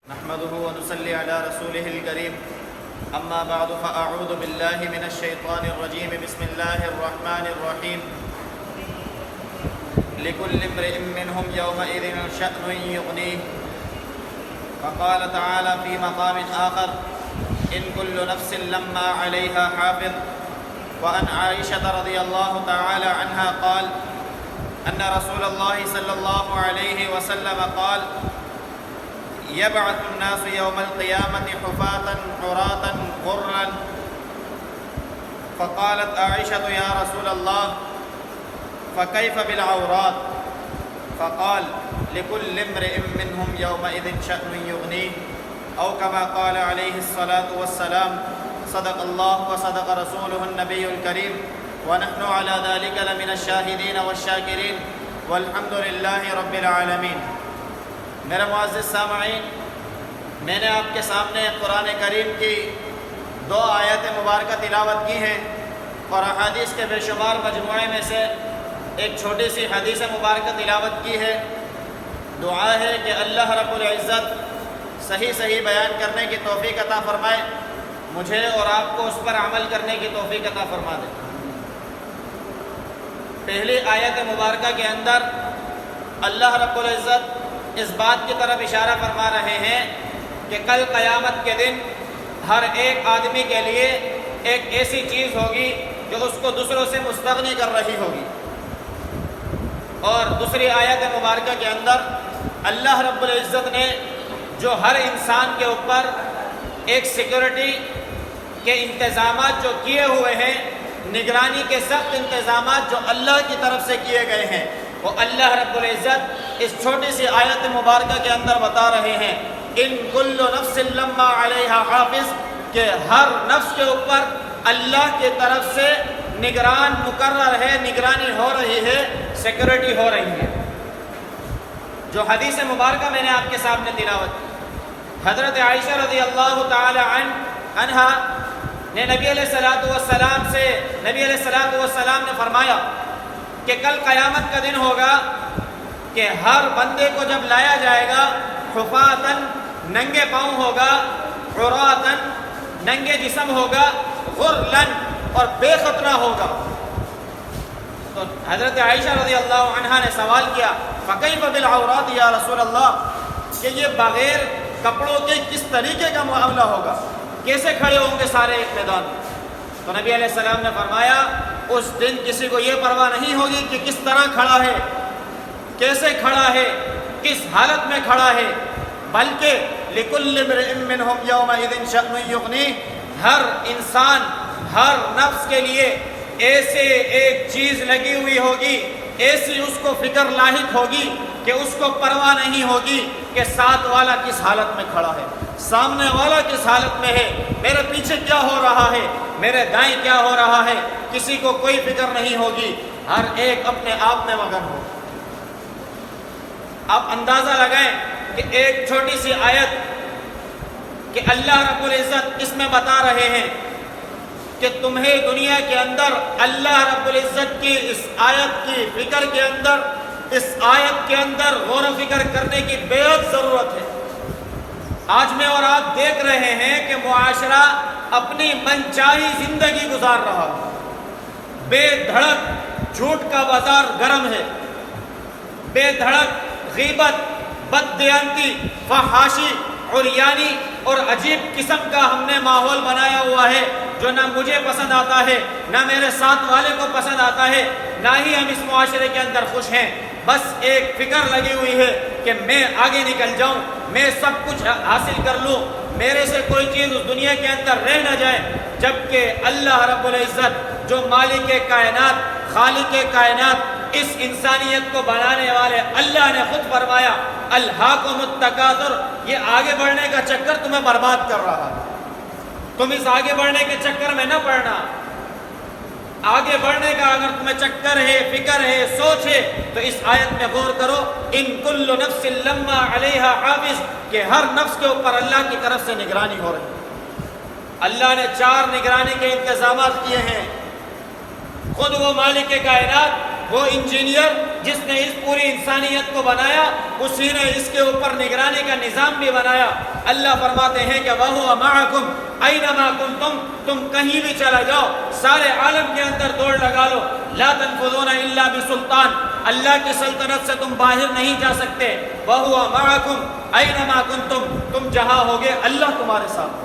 نحمده ونصلي على رسوله الكريم أما بعد فأعوذ بالله من الشيطان الرجيم بسم الله الرحمن الرحيم لكل امرئ منهم يومئذ شأن يغنيه. وقال تعالى في مقام آخر إن كل نفس لما عليها حافظ. وعن عائشة رضي الله تعالى عنها قال أن رسول الله صلى الله عليه وسلم قال يبعث الناس يوم القيامة حفاة عراة غرلا. فقالت عائشة يا رسول الله فكيف بالعورات؟ فقال لكل امرئ منهم يومئذ شأن يغنيه أو كما قال عليه الصلاة والسلام. صدق الله وصدق رسوله النبي الكريم ونحن على ذلك لمن الشاهدين والشاكرين والحمد لله رب العالمين. میرے معزز سامعین، میں نے آپ کے سامنے قرآن کریم کی 2 آیات مبارکہ تلاوت کی ہیں اور احادیث کے بے شمار مجموعے میں سے ایک چھوٹی سی حدیث مبارکہ تلاوت کی ہے. دعا ہے کہ اللہ رب العزت صحیح بیان کرنے کی توفیق عطا فرمائے، مجھے اور آپ کو اس پر عمل کرنے کی توفیق عطا فرما دے. پہلی آیت مبارکہ کے اندر اللہ رب العزت اس بات کی طرف اشارہ فرما رہے ہیں کہ کل قیامت کے دن ہر ایک آدمی کے لیے ایک ایسی چیز ہوگی جو اس کو دوسروں سے مستغنی کر رہی ہوگی. اور دوسری آیت مبارکہ کے اندر اللہ رب العزت نے جو ہر انسان کے اوپر ایک سیکورٹی کے انتظامات جو کیے ہوئے ہیں، نگرانی کے سخت انتظامات جو اللہ کی طرف سے کیے گئے ہیں، وہ اللہ رب العزت اس چھوٹی سی آیت مبارکہ کے اندر بتا رہے ہیں ان کل نفس لما علیہا حافظ، کہ ہر نفس کے اوپر اللہ کی طرف سے نگران مقرر ہے، نگرانی ہو رہی ہے، سیکورٹی ہو رہی ہے. جو حدیث مبارکہ میں نے آپ کے سامنے تلاوت کی، حضرت عائشہ رضی اللہ تعالی عنہا نے نبی علیہ السلام نے فرمایا کہ کل قیامت کا دن ہوگا کہ ہر بندے کو جب لایا جائے گا حفاتن، ننگے پاؤں ہوگا، عراتن، ننگے جسم ہوگا، غرلن، اور بے خطرہ ہوگا. تو حضرت عائشہ رضی اللہ عنہا نے سوال کیا فکیف بالعورات یا رسول اللہ، کہ یہ بغیر کپڑوں کے کس طریقے کا معاملہ ہوگا، کیسے کھڑے ہوں گے سارے ایک میدان میں؟ تو نبی علیہ السلام نے فرمایا اس دن کسی کو یہ پرواہ نہیں ہوگی کہ کس طرح کھڑا ہے، کیسے کھڑا ہے، کس حالت میں کھڑا ہے، بلکہ لِكُلِّ امْرِئٍ مِّنْهُمْ يَوْمَئِذٍ شَأْنٌ يُغْنِيهِ، ہر انسان، ہر نفس کے لیے ایسے ایک چیز لگی ہوئی ہوگی، ایسی اس کو فکر لاحق ہوگی کہ اس کو پرواہ نہیں ہوگی کہ ساتھ والا کس حالت میں کھڑا ہے، سامنے والا کس حالت میں ہے، میرے پیچھے کیا ہو رہا ہے، میرے دائیں کیا ہو رہا ہے، کسی کو کوئی فکر نہیں ہوگی، ہر ایک اپنے آپ میں مگن ہو. اب اندازہ لگائیں کہ ایک چھوٹی سی آیت کہ اللہ رب العزت اس میں بتا رہے ہیں کہ تمہیں دنیا کے اندر اللہ رب العزت کی اس آیت کی فکر کے اندر، اس آیت کے اندر غور و فکر کرنے کی بے حد ضرورت ہے. آج میں اور آپ دیکھ رہے ہیں کہ معاشرہ اپنی منچاہی زندگی گزار رہا ہے، بے دھڑک جھوٹ کا بازار گرم ہے، بے دھڑک غیبت، بددیانتی، فحاشی، عریانی اور عجیب قسم کا ہم نے ماحول بنایا ہوا ہے جو نہ مجھے پسند آتا ہے، نہ میرے ساتھ والے کو پسند آتا ہے، نہ ہی ہم اس معاشرے کے اندر خوش ہیں. بس ایک فکر لگی ہوئی ہے کہ میں آگے نکل جاؤں، میں سب کچھ حاصل کر لوں، میرے سے کوئی چیز اس دنیا کے اندر رہ نہ جائے. جبکہ اللہ رب العزت جو مالک کائنات، خالق کائنات، اس انسانیت کو بنانے والے اللہ نے خود فرمایا الہاکم التکاثر، یہ آگے بڑھنے کا چکر تمہیں برباد کر رہا ہے. تم اس آگے بڑھنے کے چکر میں نہ پڑنا. آگے بڑھنے کا اگر تمہیں چکر ہے، فکر ہے، سوچ ہے، تو اس آیت میں غور کرو ان کل نفس لما علیہا حافظ، کہ ہر نفس کے اوپر اللہ کی طرف سے نگرانی ہو رہی ہے. اللہ نے 4 نگرانی کے انتظامات کیے ہیں. خود وہ مالک کائنات، وہ انجینئر جس نے اس پوری انسانیت کو بنایا، اسی نے اس کے اوپر نگرانی کا نظام بھی بنایا. اللہ فرماتے ہیں کہ وَهُوَ مَعَكُمْ أَيْنَمَا كُنْتُمْ، تم کہیں بھی چلا جاؤ، سارے عالم کے اندر دوڑ لگا لو، لا تنفذون الا بسلطان، اللہ کی سلطنت سے تم باہر نہیں جا سکتے، وَهُوَ مَعَكُمْ أَيْنَمَا كُنْتُمْ، تم جہاں ہوگے اللہ تمہارے ساتھ۔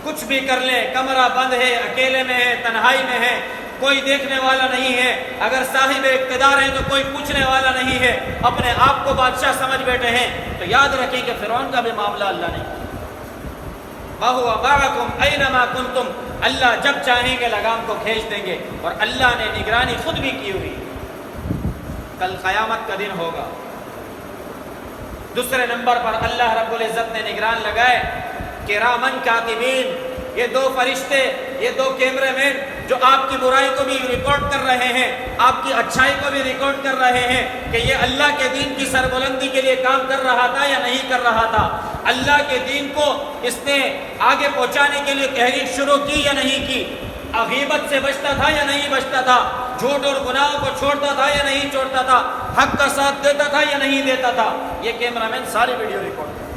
کچھ بھی کر لیں، کمرہ بند ہے، اکیلے میں ہے، تنہائی میں ہے، کوئی دیکھنے والا نہیں ہے، اگر صاحب اقتدار ہیں تو کوئی پوچھنے والا نہیں ہے، اپنے آپ کو بادشاہ سمجھ بیٹھے ہیں، تو یاد رکھیں کہ فرعون کا بھی معاملہ اللہ نے کیا۔ وَهُوَ مَعَكُمْ أَيْنَمَا كُنْتُمْ، اللہ جب چاہیں گے لگام کو کھینچ دیں گے، اور اللہ نے نگرانی خود بھی کی ہوئی۔ کل قیامت کا دن ہوگا۔ دوسرے نمبر پر اللہ رب العزت نے نگران لگائے کرامن کاتبین، یہ دو فرشتے، یہ دو کیمرے مین جو آپ کی برائی کو بھی ریکارڈ کر رہے ہیں، آپ کی اچھائی کو بھی ریکارڈ کر رہے ہیں کہ یہ اللہ کے دین کی سربلندی کے لیے کام کر رہا تھا یا نہیں کر رہا تھا، اللہ کے دین کو اس نے آگے پہنچانے کے لیے تحریک شروع کی یا نہیں کی، غیبت سے بچتا تھا یا نہیں بچتا تھا، جھوٹ اور گناہوں کو چھوڑتا تھا یا نہیں چھوڑتا تھا، حق کا ساتھ دیتا تھا یا نہیں دیتا تھا، یہ کیمرہ مین ساری ویڈیو ریکارڈ کرتے ہیں۔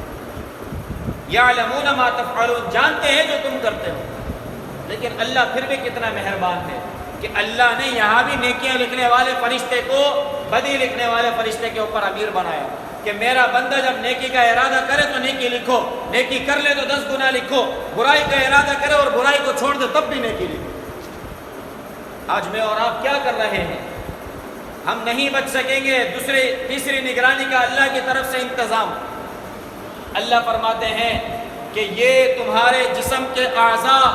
یعلمون ما تفعلون، جانتے ہیں جو تم کرتے ہو۔ لیکن اللہ پھر بھی کتنا مہربان ہے کہ اللہ نے یہاں بھی نیکیاں لکھنے والے فرشتے کو بدی لکھنے والے فرشتے کے اوپر امیر بنایا کہ میرا بندہ جب نیکی کا ارادہ کرے تو نیکی لکھو، نیکی کر لے تو 10 گنا لکھو، برائی کا ارادہ کرے اور برائی کو چھوڑ دے تب بھی نیکی لکھو۔ آج میں اور آپ کیا کر رہے ہیں؟ ہم نہیں بچ سکیں گے۔ تیسری نگرانی کا اللہ کی طرف سے انتظام، اللہ فرماتے ہیں کہ یہ تمہارے جسم کے اعضاء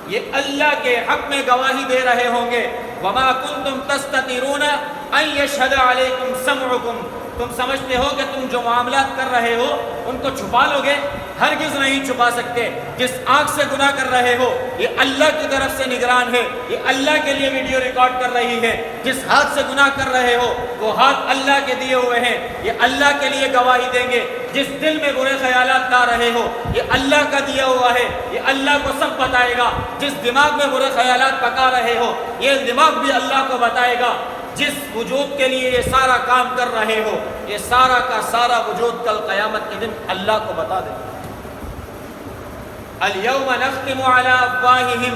یہ اللہ کے حق میں گواہی دے رہے ہوں گے۔ وَمَا كُنْتُمْ تَسْتَتِرُونَ أَن يَشْهَدَ عَلَيْكُمْ سَمْعُكُمْ، تم سمجھتے ہو کہ تم جو معاملات کر رہے ہو ان کو چھپا لو گے، ہرگز نہیں چھپا سکتے۔ جس آنکھ سے گناہ کر رہے ہو یہ اللہ کی طرف سے نگران ہے، یہ اللہ کے لیے ویڈیو ریکارڈ کر رہی ہے۔ جس ہاتھ سے گناہ کر رہے ہو وہ ہاتھ اللہ کے دیے ہوئے ہیں، یہ اللہ کے لیے گواہی دیں گے۔ جس دل میں برے خیالات لا رہے ہو یہ اللہ کا دیا ہوا ہے، یہ اللہ کو سب بتائے گا۔ جس دماغ میں برے خیالات پکا رہے ہو یہ دماغ بھی اللہ کو بتائے گا۔ جس وجود کے لیے یہ سارا کام کر رہے ہو یہ سارا کا سارا وجود کل قیامت کے دن اللہ کو بتا دے گا۔ اليوم نختم على افواههم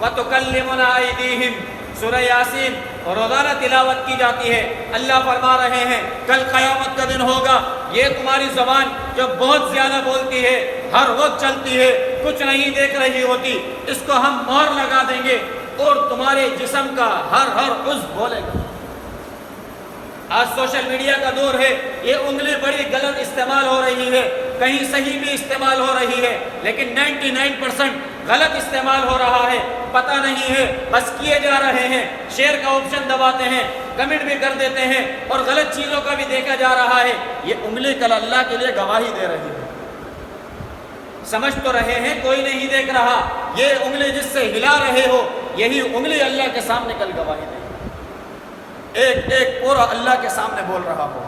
وتكلمنا ايديهم، سورہ یاسین روزانہ تلاوت کی جاتی ہے۔ اللہ فرما رہے ہیں کل قیامت کا دن ہوگا، یہ تمہاری زبان جو بہت زیادہ بولتی ہے، ہر وقت چلتی ہے، کچھ نہیں دیکھ رہی ہوتی، اس کو ہم مہر لگا دیں گے اور تمہارے جسم کا ہر عضو بولے گا۔ آج سوشل میڈیا کا دور ہے، یہ انگلی بڑی غلط استعمال ہو رہی ہے، کہیں صحیح بھی استعمال ہو رہی ہے، لیکن 99% غلط استعمال ہو رہا ہے، پتہ نہیں ہے، بس کیے جا رہے ہیں، شیئر کا آپشن دباتے ہیں، کمنٹ بھی کر دیتے ہیں اور غلط چیزوں کا بھی دیکھا جا رہا ہے۔ یہ انگلی کل اللہ کے لیے گواہی دے رہی ہے۔ سمجھ تو رہے ہیں کوئی نہیں دیکھ رہا، یہ انگلی جس سے ہلا رہے ہو یہی انگلی اللہ کے سامنے کل گواہی دے گی، ایک ایک پورا اللہ کے سامنے بول رہا ہو۔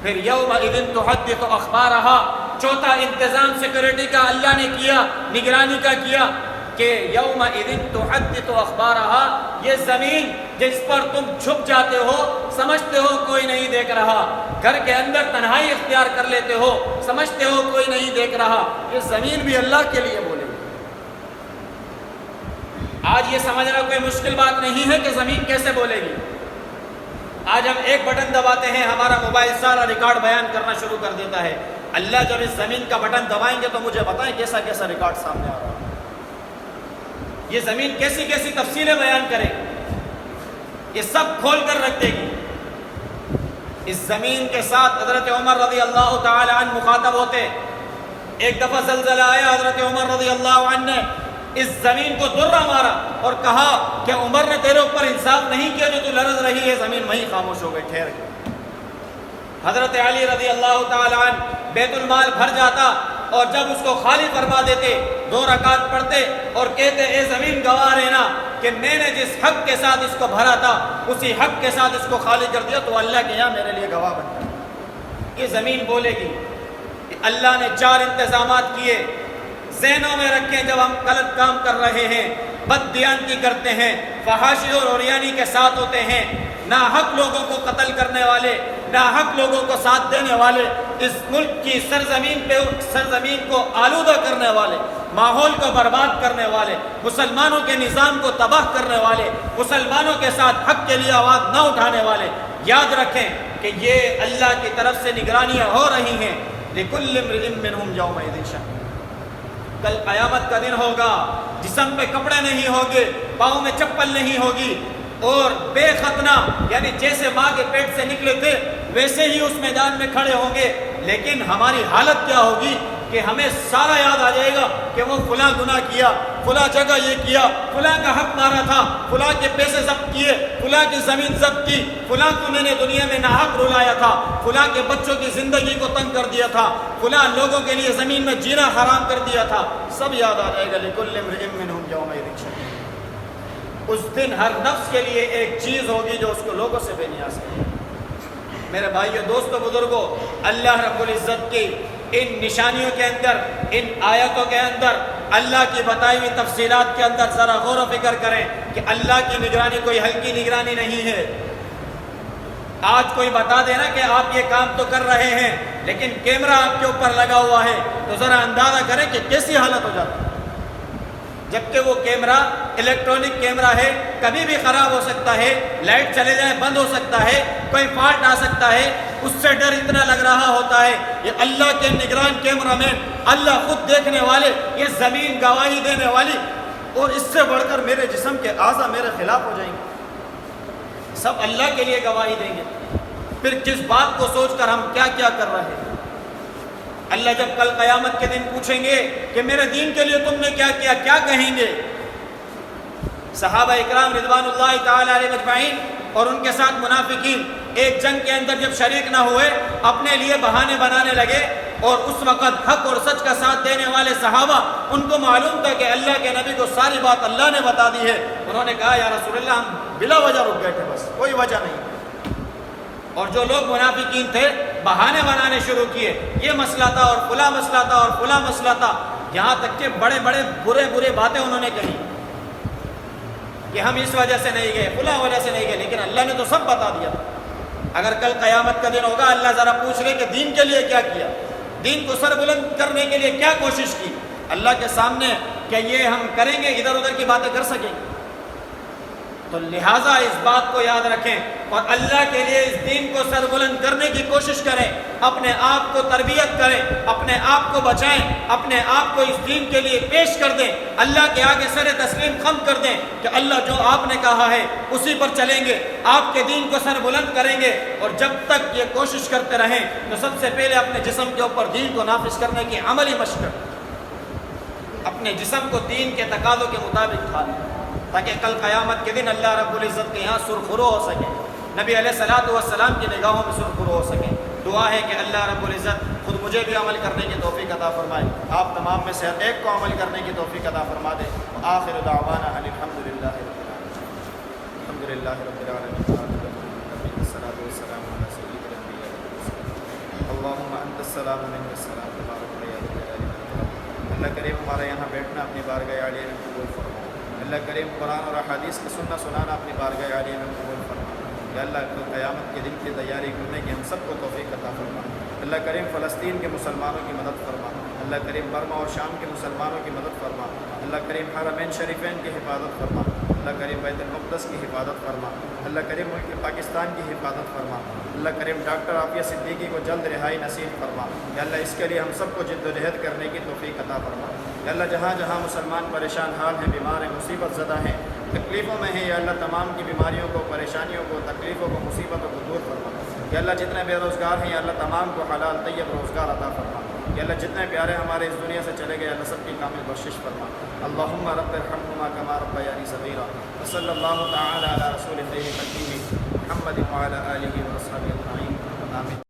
پھر یومئذ تحدث اخبارہا، چوتھا انتظام سیکورٹی کا اللہ نے کیا، نگرانی کا کیا کہ یومئذ تحدث اخبارہا، یہ زمین جس پر تم چھپ جاتے ہو، سمجھتے ہو کوئی نہیں دیکھ رہا، گھر کے اندر تنہائی اختیار کر لیتے ہو، سمجھتے ہو کوئی نہیں دیکھ رہا، یہ زمین بھی اللہ کے لیے بولے گی۔ آج یہ سمجھنا کوئی مشکل بات نہیں ہے کہ زمین کیسے بولے گی۔ آج ہم ایک بٹن دباتے ہیں، ہمارا موبائل سارا ریکارڈ بیان کرنا شروع کر دیتا ہے۔ اللہ جب اس زمین کا بٹن دبائیں گے تو مجھے بتائیں کیسا کیسا ریکارڈ سامنے آ رہا ہے۔ یہ زمین کیسی کیسی تفصیلیں بیان کرے گی، یہ سب کھول کر رکھ دے گی۔ اس زمین کے ساتھ حضرت عمر رضی اللہ تعالی عنہ مخاطب ہوتے۔ ایک دفعہ زلزلہ آیا، حضرت عمر رضی اللہ عنہ نے اس زمین کو درہ مارا اور کہا کہ عمر نے تیرے اوپر انصاف نہیں کیا جو تو لرز رہی ہے۔ زمین وہیں خاموش ہو گئی، ٹھہر گئی۔ حضرت علی رضی اللہ تعالی عنہ بیت المال بھر جاتا اور جب اس کو خالی فرما دیتے، 2 رکعت پڑھتے اور کہتے اے زمین گواہ رہنا کہ میں نے جس حق کے ساتھ اس کو بھرا تھا اسی حق کے ساتھ اس کو خالی کر دیا، تو اللہ کے یہاں میرے لیے گواہ بن گیا۔ یہ زمین بولے گی۔ اللہ نے 4 انتظامات کیے، ذہنوں میں رکھیں جب ہم غلط کام کر رہے ہیں، بد دیانتی کرتے ہیں، فحاشی اور عریانی کے ساتھ ہوتے ہیں، ناحق لوگوں کو قتل کرنے والے، ناحق لوگوں کو ساتھ دینے والے، اس ملک کی سرزمین کو آلودہ کرنے والے، ماحول کو برباد کرنے والے، مسلمانوں کے نظام کو تباہ کرنے والے، مسلمانوں کے ساتھ حق کے لیے آواز نہ اٹھانے والے، یاد رکھیں کہ یہ اللہ کی طرف سے نگرانیاں ہو رہی ہیں۔ لِكُلِّ امْرِئٍ مِّنْهُمْ يَوْمَئِذٍ شَأْنٌ، کل قیامت کا دن ہوگا، جسم پہ کپڑے نہیں ہوں گے، پاؤں میں چپل نہیں ہوگی، اور بے ختنہ یعنی جیسے ماں کے پیٹ سے نکلے تھے ویسے ہی اس میدان میں کھڑے ہوں گے۔ لیکن ہماری حالت کیا ہوگی کہ ہمیں سارا یاد آ جائے گا کہ وہ فلاں گناہ کیا، فلاں جگہ یہ کیا، فلاں کا حق مارا تھا، فلاں کے پیسے ضبط کیے، فلاں کی زمین ضبط کی، فلاں کو میں نے دنیا میں ناحق رلایا تھا، فلاں کے بچوں کی زندگی کو تنگ کر دیا تھا، فلاں لوگوں کے لیے زمین میں جینا حرام کر دیا تھا، سب یاد آ جائے گا۔ لِكُلِّ امْرِئٍ مِّنْهُمْ يَوْمَئِذٍ شَأْنٌ، اس دن ہر نفس کے لیے ایک چیز ہوگی جو اس کو لوگوں سے بے نیاز ہے۔ میرے بھائیو، دوستو، بزرگوں، اللہ رب العزت کی ان نشانیوں کے اندر، ان آیتوں کے اندر، اللہ کی بتائی ہوئی تفصیلات کے اندر ذرا غور و فکر کریں کہ اللہ کی نگرانی کوئی ہلکی نگرانی نہیں ہے۔ آج کوئی بتا دے نا کہ آپ یہ کام تو کر رہے ہیں لیکن کیمرہ آپ کے اوپر لگا ہوا ہے، تو ذرا اندازہ کریں کہ کیسی حالت ہو جاتی ہے۔ جبکہ وہ کیمرہ الیکٹرانک کیمرہ ہے، کبھی بھی خراب ہو سکتا ہے، لائٹ چلے جائے بند ہو سکتا ہے، کوئی فالٹ آ سکتا ہے، اس سے ڈر اتنا لگ رہا ہوتا ہے۔ یہ اللہ کے نگران کیمرہ مین، اللہ خود دیکھنے والے، یہ زمین گواہی دینے والی، اور اس سے بڑھ کر میرے جسم کے اعضاء میرے خلاف ہو جائیں گے، سب اللہ کے لیے گواہی دیں گے۔ پھر کس بات کو سوچ کر ہم کیا کیا کر رہے ہیں؟ اللہ جب کل قیامت کے دن پوچھیں گے کہ میرے دین کے لیے تم نے کیا کیا، کیا کہیں گے؟ صحابہ اکرام رضوان اللہ تعالی علیہ مجمعین اور ان کے ساتھ منافقین ایک جنگ کے اندر جب شریک نہ ہوئے، اپنے لیے بہانے بنانے لگے، اور اس وقت حق اور سچ کا ساتھ دینے والے صحابہ، ان کو معلوم تھا کہ اللہ کے نبی کو ساری بات اللہ نے بتا دی ہے، انہوں نے کہا یا رسول اللہ ہم بلا وجہ رک گئے تھے، بس کوئی وجہ نہیں۔ اور جو لوگ منافقین تھے بہانے بنانے شروع کیے، یہ مسئلہ تھا اور فلاں مسئلہ تھا اور فلاں مسئلہ تھا، یہاں تک کہ بڑے بڑے برے باتیں انہوں نے کہی کہ ہم اس وجہ سے نہیں گئے، فلاں وجہ سے نہیں گئے، لیکن اللہ نے تو سب بتا دیا۔ اگر کل قیامت کا دن ہوگا، اللہ ذرا پوچھ لے کہ دین کے لیے کیا کیا، دین کو سر بلند کرنے کے لیے کیا کوشش کی، اللہ کے سامنے کیا یہ ہم کریں گے، ادھر ادھر کی باتیں کر سکیں گے؟ تو لہٰذا اس بات کو یاد رکھیں اور اللہ کے لیے اس دین کو سر بلند کرنے کی کوشش کریں، اپنے آپ کو تربیت کریں، اپنے آپ کو بچائیں، اپنے آپ کو اس دین کے لیے پیش کر دیں، اللہ کے آگے سر تسلیم خم کر دیں کہ اللہ جو آپ نے کہا ہے اسی پر چلیں گے، آپ کے دین کو سر بلند کریں گے۔ اور جب تک یہ کوشش کرتے رہیں تو سب سے پہلے اپنے جسم کے اوپر دین کو نافذ کرنے کی عملی مشق کریں، اپنے جسم کو دین کے تقاضوں کے مطابق ڈھالیں، تاکہ کل قیامت کے دن اللہ رب العزت کے یہاں سرخرو ہو سکے، نبی علیہ الصلوۃ والسلام کی نگاہوں میں سرخرو ہو سکے۔ دعا ہے کہ اللہ رب العزت خود مجھے بھی عمل کرنے کی توفیق عطا فرمائے، آپ تمام میں سے ہر ایک کو عمل کرنے کی توفیق عطا فرما دے۔ آخر دعوانا ان الحمدللہ رب العالمین، والصلاۃ والسلام علی سید الانبیاء والمرسلین، اللہم انت السلام و منک السلام، تبارک یا ذا الجلال والاکرام۔ اللہ کریم ہمارا یہاں بیٹھنا اپنی بارگاہ عالیہ میں قبول فرما، اللہ کریم قرآن اور احادیث کی سننا اپنی بارگاہ عالیہ میں قبول فرما۔ یا اللہ کو قیامت کے دن کی تیاری کرنے کی ہم سب کو توفیق عطا فرما۔ اللہ کریم فلسطین کے مسلمانوں کی مدد فرما، اللہ کریم برما اور شام کے مسلمانوں کی مدد فرما، اللہ کریم حرمین شریفین کی حفاظت فرما، اللہ کریم بیت المقدس کی حفاظت فرما، اللہ کریم ملک پاکستان کی حفاظت فرما، اللہ کریم ڈاکٹر عافیہ صدیقی کو جلد رہائی نصیب فرما۔ یا اللہ اس کے لیے ہم سب کو جد و جہد کرنے کی توفیق عطا فرما۔ یا اللہ جہاں جہاں مسلمان پریشان حال ہیں، بیمار ہیں، مصیبت زدہ ہیں، تکلیفوں میں ہیں، یا اللہ تمام کی بیماریوں کو، پریشانیوں کو، تکلیفوں کو، مصیبتوں کو دور فرما۔ یا اللہ جتنے بے روزگار ہیں، یا اللہ تمام کو حلال طیب روزگار عطا فرما۔ یا اللہ جتنے پیارے ہمارے اس دنیا سے چلے گئے، اللہ سب کی کامل بخشش فرما۔ اللہم رب ارحمہما کما ربیانی صغیرا، وصلی اللہ تعالی علی رسول خیر خلقہ محمد وعلی آلہ وصحبہ اجمعین، آمین۔